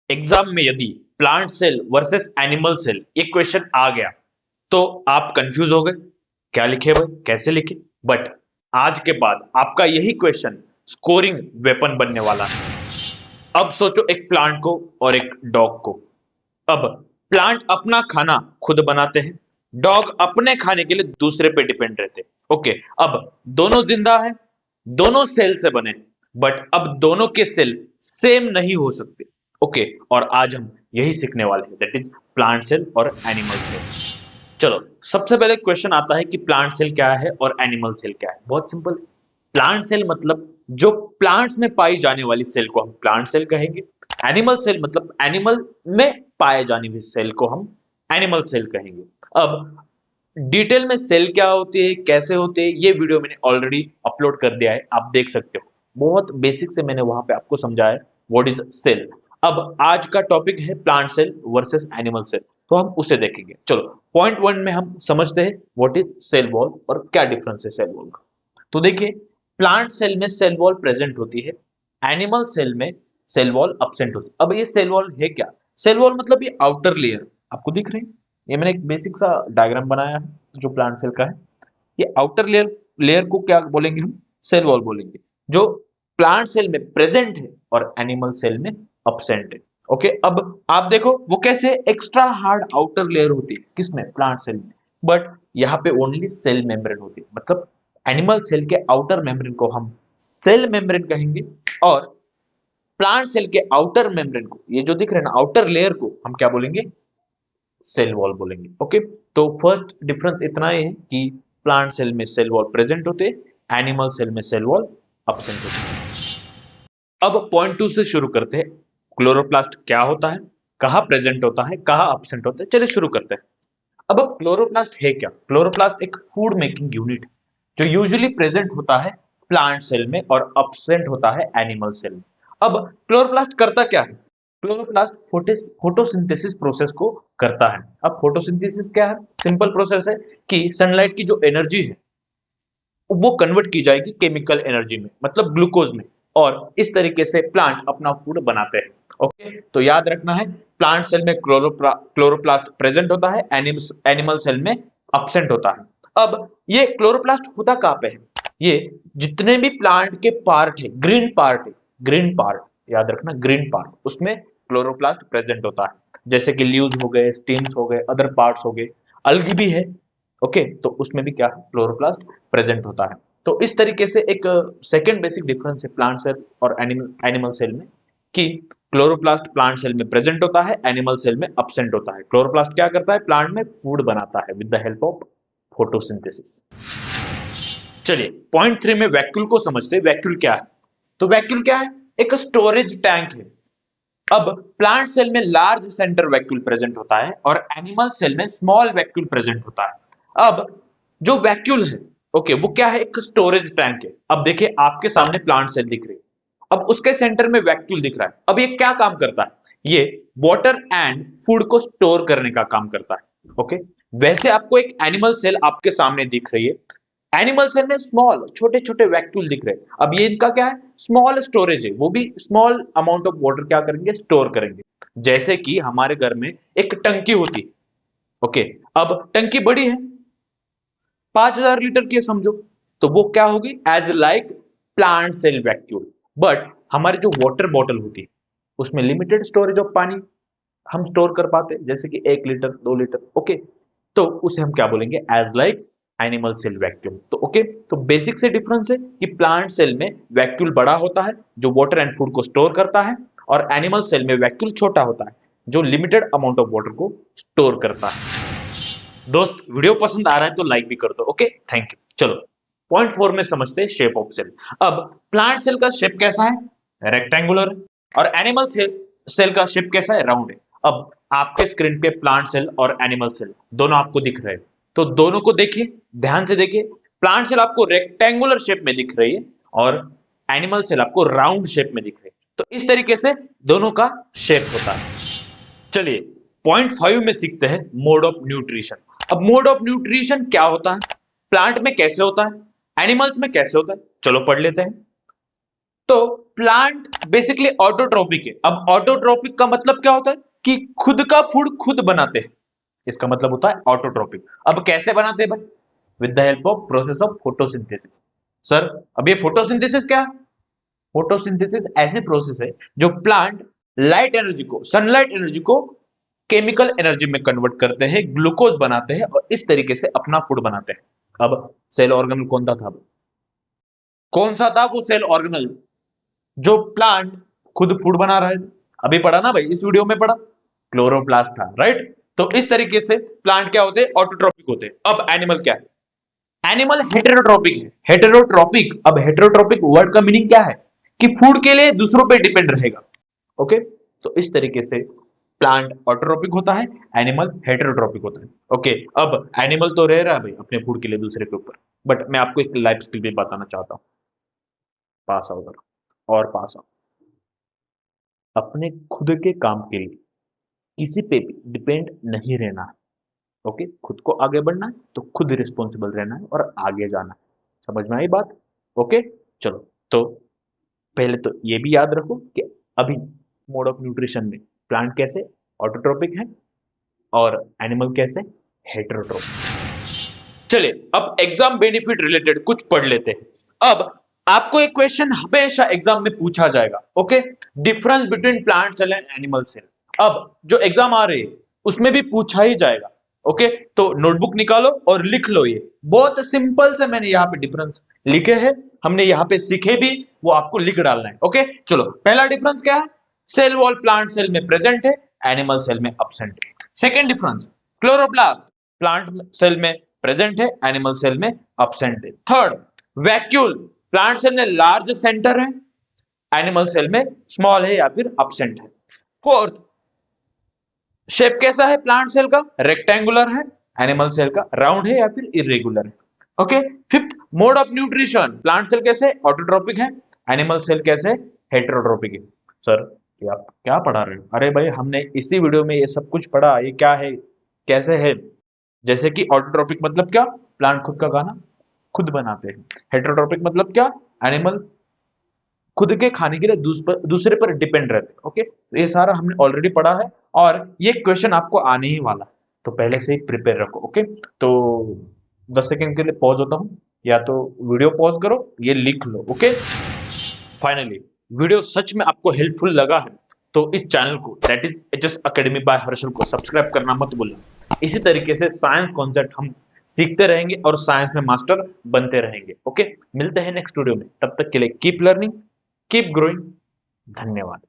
Exam में यदि plant cell versus animal cell ये क्वेश्चन आ गया तो आप कंफ्यूज हो गए, क्या लिखे भाई, कैसे लिखे। बट आज के बाद आपका यही क्वेश्चन स्कोरिंग वेपन बनने वाला है। अब सोचो एक प्लांट को और एक डॉग को। अब प्लांट अपना खाना खुद बनाते हैं, डॉग अपने खाने के लिए दूसरे पे डिपेंड रहते हैं। ओके, अब दोनों जिंदा है, दोनों सेल से बने, बट अब दोनों के सेल सेम नहीं हो सकते। ओके, और आज हम यही सीखने वाले हैं, दैट इज प्लांट सेल और एनिमल सेल। चलो, सबसे पहले क्वेश्चन आता है कि प्लांट सेल क्या है और एनिमल सेल क्या है। बहुत सिंपल, प्लांट सेल मतलब जो प्लांट्स में पाई जाने वाली सेल को हम प्लांट सेल कहेंगे। एनिमल सेल मतलब एनिमल में पाए जाने वाली सेल को हम एनिमल सेल कहेंगे। अब डिटेल में सेल क्या होती है, कैसे होते हैं, ये वीडियो मैंने ऑलरेडी अपलोड कर दिया है, आप देख सकते हो। बहुत बेसिक से मैंने वहां पे आपको समझाया है व्हाट इज सेल। अब आज का टॉपिक है plant cell versus animal cell, तो हम उसे देखेंगे। चलो, पॉइंट वन में हम समझते हैं व्हाट इज सेल वॉल और क्या डिफरेंस है सेल वॉल का। तो देखिए, प्लांट सेल में सेल वॉल प्रेजेंट होती है, एनिमल सेल में सेल वॉल अब्सेंट होती है। अब ये सेल वॉल है क्या? सेल वॉल मतलब ये आउटर लेयर आपको दिख रही है, ये मैंने एक बेसिक सा डायग्राम बनाया है जो प्लांट सेल का है। ये आउटर लेयर लेयर को क्या बोलेंगे हम? सेल वॉल बोलेंगे, जो प्लांट सेल में प्रेजेंट है और एनिमल सेल में अब्सेंट है। ओके, अब आप देखो वो कैसे एक्स्ट्रा हार्ड आउटर लेयर होती है किसमें? प्लांट सेल में। बट यहाँ पे ओनली सेल मेम्ब्रेन होती है, मतलब एनिमल सेल के आउटर मेम्ब्रेन को हम सेल मेम्ब्रेन कहेंगे, और प्लांट सेल के आउटर मेम्ब्रेन को, ये जो दिख रहे हैं ना आउटर लेयर को, हम क्या बोलेंगे? सेल वॉल बोलेंगे। ओके, तो फर्स्ट डिफरेंस इतना ही है कि प्लांट सेल में सेल वॉल प्रेजेंट होते हैं, एनिमल सेल में सेल वॉल अब्सेंट होते हैं। अब पॉइंट टू से शुरू करते हैं। क्लोरोप्लास्ट क्या होता है, कहाँ प्रेजेंट होता है, कहाँ अब्सेंट होता है, चलिए शुरू करते हैं। अब क्लोरोप्लास्ट है क्या? क्लोरोप्लास्ट एक फूड मेकिंग यूनिट है जो यूजुअली प्रेजेंट होता है प्लांट सेल में और अब्सेंट होता है एनिमल सेल में। अब क्लोरोप्लास्ट करता क्या है? क्लोरोप्लास्ट फोटोसिंथेसिस प्रोसेस को करता है। अब फोटोसिंथेसिस क्या है? सिंपल प्रोसेस है कि सनलाइट की जो एनर्जी है वो कन्वर्ट की जाएगी केमिकल एनर्जी में, मतलब ग्लूकोज में, और इस तरीके से प्लांट अपना फूड बनाते हैं। ओके, तो याद रखना है, प्लांट सेल में क्लोरोप्लास्ट प्रेजेंट होता है, एनिमल सेल में अब्सेंट होता है। अब ये क्लोरोप्लास्ट होता कहाँ पे है? ये जितने भी प्लांट के पार्ट है, ग्रीन पार्ट है, ग्रीन पार्ट याद रखना, ग्रीन पार्ट उसमें क्लोरोप्लास्ट प्रेजेंट होता है। जैसे कि लीव्स हो गए, स्टेम्स हो गए, अदर पार्ट्स हो गए, अलगी भी है। ओके, तो उसमें भी क्या है? क्लोरोप्लास्ट प्रेजेंट होता है। तो इस तरीके से एक सेकेंड बेसिक डिफरेंस है प्लांट सेल और एनिमल सेल में, कि क्लोरोप्लास्ट प्लांट सेल में प्रेजेंट होता है, एनिमल सेल में अब्सेंट होता है। क्लोरोप्लास्ट क्या करता है? प्लांट में फूड बनाता है with the help of photosynthesis. चलिए पॉइंट थ्री में वैक्यूल को समझते हैं। वैक्यूल क्या है? तो वैक्यूल क्या है? एक स्टोरेज टैंक है। अब प्लांट सेल में लार्ज सेंटर वैक्यूल प्रेजेंट होता है और एनिमल सेल में स्मॉल वैक्यूल प्रेजेंट होता है। अब जो वैक्यूल है, ओके, वो क्या है? एक स्टोरेज टैंक है। अब देखिए आपके सामने प्लांट सेल दिख रही है, अब उसके सेंटर में वैक्यूल दिख रहा है। अब ये क्या काम करता है? ये वाटर एंड फूड को स्टोर करने का काम करता है। ओके, वैसे आपको एक एनिमल सेल आपके सामने दिख रही है, एनिमल सेल में स्मॉल छोटे छोटे वैक्यूल दिख रहे हैं। अब ये इनका क्या है? स्मॉल स्टोरेज है, वो भी स्मॉल अमाउंट ऑफ वाटर क्या करेंगे? स्टोर करेंगे। जैसे कि हमारे घर में एक टंकी होती है। ओके, अब टंकी बड़ी है, 5,000 लीटर की है समझो, तो वो क्या होगी? As like plant cell vacuole. But हमारी जो वाटर बॉटल होती है उसमें लिमिटेड स्टोरेज ऑफ पानी हम स्टोर कर पाते हैं, जैसे कि 1 लीटर 2 लीटर। ओके, तो उसे हम क्या बोलेंगे? As like animal cell vacuum. तो ओके, तो बेसिक से डिफरेंस है कि प्लांट सेल में वैक्यूल बड़ा होता है जो वाटर एंड फूड को स्टोर करता है, और एनिमल सेल में वैक्यूल छोटा होता है जो लिमिटेड अमाउंट ऑफ वाटर को स्टोर करता है। दोस्त, वीडियो पसंद आ रहा है तो लाइक भी कर दो। Okay, thank you. चलो पॉइंट फोर में समझते हैं शेप ऑफ सेल। अब प्लांट सेल का शेप कैसा है? रेक्टेंगुलर है, और एनिमल सेल का शेप कैसा है? राउंड है। अब आपके स्क्रीन पे प्लांट सेल और एनिमल सेल दोनों आपको दिख रहे हैं, तो दोनों को देखिए, ध्यान से देखिए। प्लांट सेल आपको रेक्टेंगुलर शेप में दिख रही है और एनिमल सेल आपको राउंड शेप में दिख रही है। तो इस तरीके से दोनों का शेप होता है। चलिए पॉइंट फाइव में सीखते हैं मोड ऑफ न्यूट्रिशन। अब मोड ऑफ न्यूट्रिशन क्या होता है, प्लांट में कैसे होता है, एनिमल्स में कैसे होता है, चलो पढ़ लेते हैं। तो प्लांट बेसिकली ऑटोट्रोपिक है। अब ऑटोट्रोपिक का मतलब क्या होता है कि खुद का फूड खुद बनाते हैं, इसका मतलब होता है ऑटोट्रोपिक। अब कैसे बनाते हैं भाई? With the help of process of photosynthesis. Sir अब ये फोटोसिंथेसिस क्या है? फोटोसिंथेसिस ऐसी प्रोसेस है जो प्लांट लाइट एनर्जी को, सनलाइट एनर्जी को केमिकल एनर्जी में कन्वर्ट करते हैं, ग्लूकोज बनाते हैं और इस तरीके से अपना फूड बनाते हैं। अब सेल ऑर्गेनल कौन सा था? कौन सा था वो सेल ऑर्गेनल जो प्लांट खुद फूड बना रहे थे? अभी पढ़ा ना भाई, इस वीडियो में पढ़ा, क्लोरोप्लास्ट था, राइट? तो इस तरीके से प्लांट क्या होते हैं? ऑटोट्रोपिक होते हैं। अब एनिमल क्या है? एनिमल हेटेरोट्रोपिक है। हेटेरोट्रोपिक, अब हेटेरोट्रोपिक वर्ड का मीनिंग क्या है? कि फूड के लिए दूसरों पे डिपेंड रहेगा। ओके, तो इस तरीके से प्लांट ऑटोट्रोपिक होता है, एनिमल हेटेरोट्रोपिक होता है। ओके, अब एनिमल तो रह रहा है भाई अपने फूड के लिए दूसरे के ऊपर, बट मैं आपको एक लाइफ स्किल भी बताना चाहता हूँ। पास आओ जरा, और पास आओ। अपने खुद के काम के लिए किसी पे भी डिपेंड नहीं रहना है। ओके, खुद को आगे बढ़ना है तो खुद रिस्पॉन्सिबल रहना है और आगे जाना है। समझ में आई बात? ओके, चलो। तो पहले तो ये भी याद रखो कि अभी मोड ऑफ न्यूट्रिशन में प्लांट कैसे ऑटोट्रोपिक है और एनिमल कैसे हेटेरोट्रोपिक। चलिए अब एग्जाम बेनिफिट रिलेटेड कुछ पढ़ लेते हैं। अब आपको एक क्वेश्चन हमेशा एग्जाम में पूछा जाएगा, okay, difference between plant cell and animal cell. अब जो एग्जाम आ रहे हैं उसमें भी पूछा ही जाएगा। ओके, तो नोटबुक निकालो और लिख लो। ये बहुत सिंपल से मैंने यहाँ पे डिफरेंस लिखे हैं, हमने यहाँ पे सीखे भी, वो आपको लिख डालना है। ओके, चलो पहला डिफरेंस क्या है? सेल वॉल प्लांट सेल में प्रेजेंट है, एनिमल सेल में अब्सेंट है। Second difference, chloroplast plant cell में प्रेजेंट है, एनिमल सेल में अब्सेंट है। थर्ड, वैक्यूल प्लांट सेल में लार्ज सेंटर है, एनिमल सेल में स्मॉल है या फिर अब्सेंट है। फोर्थ, शेप कैसा है प्लांट सेल का? रेक्टेंगुलर है, एनिमल सेल का राउंड है या फिर इरेगुलर है। Okay, fifth, mode of nutrition plant cell कैसे ऑटोट्रोपिक है, एनिमल सेल कैसे हेटेरोट्रोपिक है। सर ये आप क्या पढ़ा रहे हो? अरे भाई हमने इसी वीडियो में ये सब कुछ पढ़ा, ये क्या है, कैसे है। जैसे कि ऑटोट्रोपिक मतलब क्या? प्लांट खुद का खाना खुद बनाते हैं। हेटेरोट्रोपिक मतलब क्या? एनिमल खुद के खाने के लिए दूसरे पर डिपेंड रहते हैं। ओके, तो ये सारा हमने ऑलरेडी पढ़ा है और ये क्वेश्चन आपको आने ही वाला है, तो पहले से ही प्रिपेयर रखो। ओके, तो 10 सेकंड के लिए पॉज होता हूँ, या तो वीडियो पॉज करो, ये लिख लो। ओके, फाइनली वीडियो सच में आपको हेल्पफुल लगा है तो इस चैनल को, that is HS academy by Harshal को सब्सक्राइब करना मत भूलना। इसी तरीके से साइंस कॉन्सेप्ट हम सीखते रहेंगे और साइंस में मास्टर बनते रहेंगे। ओके, मिलते हैं नेक्स्ट वीडियो में, तब तक के लिए कीप लर्निंग, कीप ग्रोइंग। धन्यवाद।